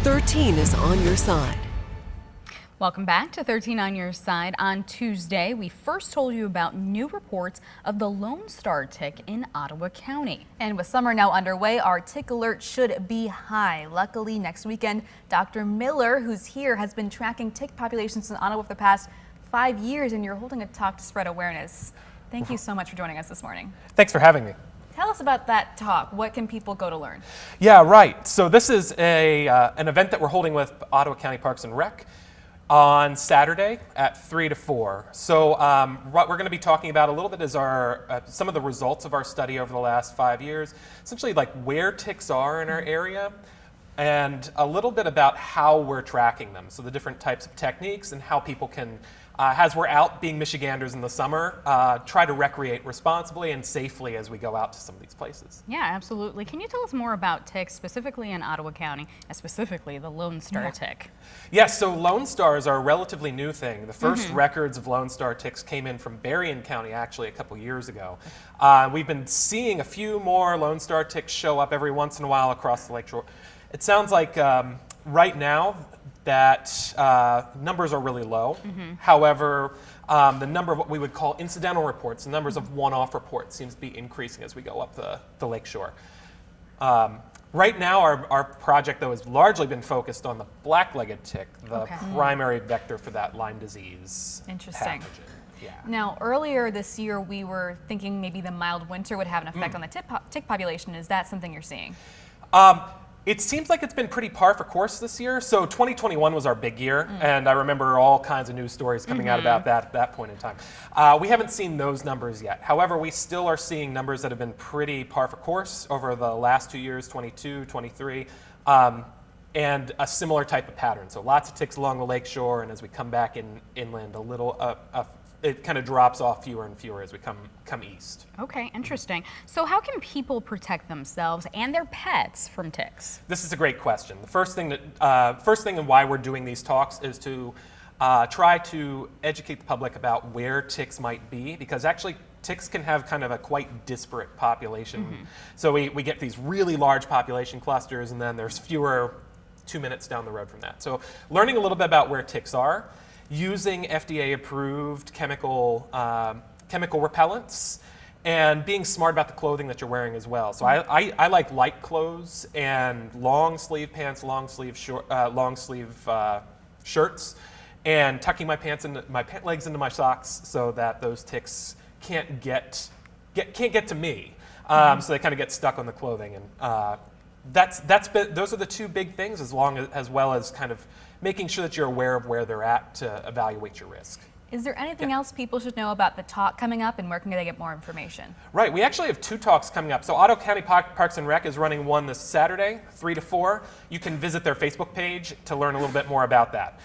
13 is on your side. Welcome back to 13 on your side. On Tuesday, we first told you about new reports of the Lone Star tick in Ottawa County. And with summer now underway, our tick alert should be high. Luckily, next weekend, Dr. Miller, who's here, has been tracking tick populations in Ottawa for the past 5 years, and you're holding a talk to spread awareness. Thank you so much for joining us this morning. Thanks for having me. Tell us about that talk. What can people go to learn? Yeah, right. So this is an event that we're holding with Ottawa County Parks and Rec on Saturday at 3 to 4. So what we're going to be talking about a little bit is our some of the results of our study over the last 5 years, essentially like where ticks are in our area, and a little bit about how we're tracking them. So the different types of techniques and how people can, as we're out being Michiganders in the summer, try to recreate responsibly and safely as we go out to some of these places. Yeah, absolutely. Can you tell us more about ticks, specifically in Ottawa County, and specifically the Lone Star tick? Yes, so Lone Stars are a relatively new thing. The first records of Lone Star ticks came in from Berrien County actually a couple years ago. We've been seeing a few more Lone Star ticks show up every once in a while across the lakeshore. It sounds like right now that numbers are really low. However, the number of what we would call incidental reports, the numbers of one-off reports, seems to be increasing as we go up the lakeshore. Right now, our project, though, has largely been focused on the black-legged tick, the primary vector for that Lyme disease Interesting. pathogen. Yeah. Now, earlier this year, we were thinking maybe the mild winter would have an effect on the tick population. Is that something you're seeing? It seems like it's been pretty par for course this year. So 2021 was our big year, and I remember all kinds of news stories coming out about that at that point in time. We haven't seen those numbers yet. However, we still are seeing numbers that have been pretty par for course over the last 2 years, 22, 23, and a similar type of pattern. So lots of ticks along the lakeshore, and as we come back inland, a little it kind of drops off fewer and fewer as we come east. Okay, interesting. So how can people protect themselves and their pets from ticks? This is a great question. The first thing and why we're doing these talks is to try to educate the public about where ticks might be, because actually ticks can have kind of a quite disparate population. So we get these really large population clusters, and then there's fewer 2 minutes down the road from that. So learning a little bit about where ticks are, using FDA-approved chemical repellents, and being smart about the clothing that you're wearing as well. So I like light clothes and long sleeve pants, long sleeve shirts, and tucking my pant legs into my socks so that those ticks can't get to me. So they kind of get stuck on the clothing, and those are the two big things, as well as kind of making sure that you're aware of where they're at to evaluate your risk. Is there anything else people should know about the talk coming up, and where can they get more information? Right, we actually have 2 talks coming up. So Ottawa County Parks and Rec is running one this Saturday, 3 to 4. You can visit their Facebook page to learn a little bit more about that.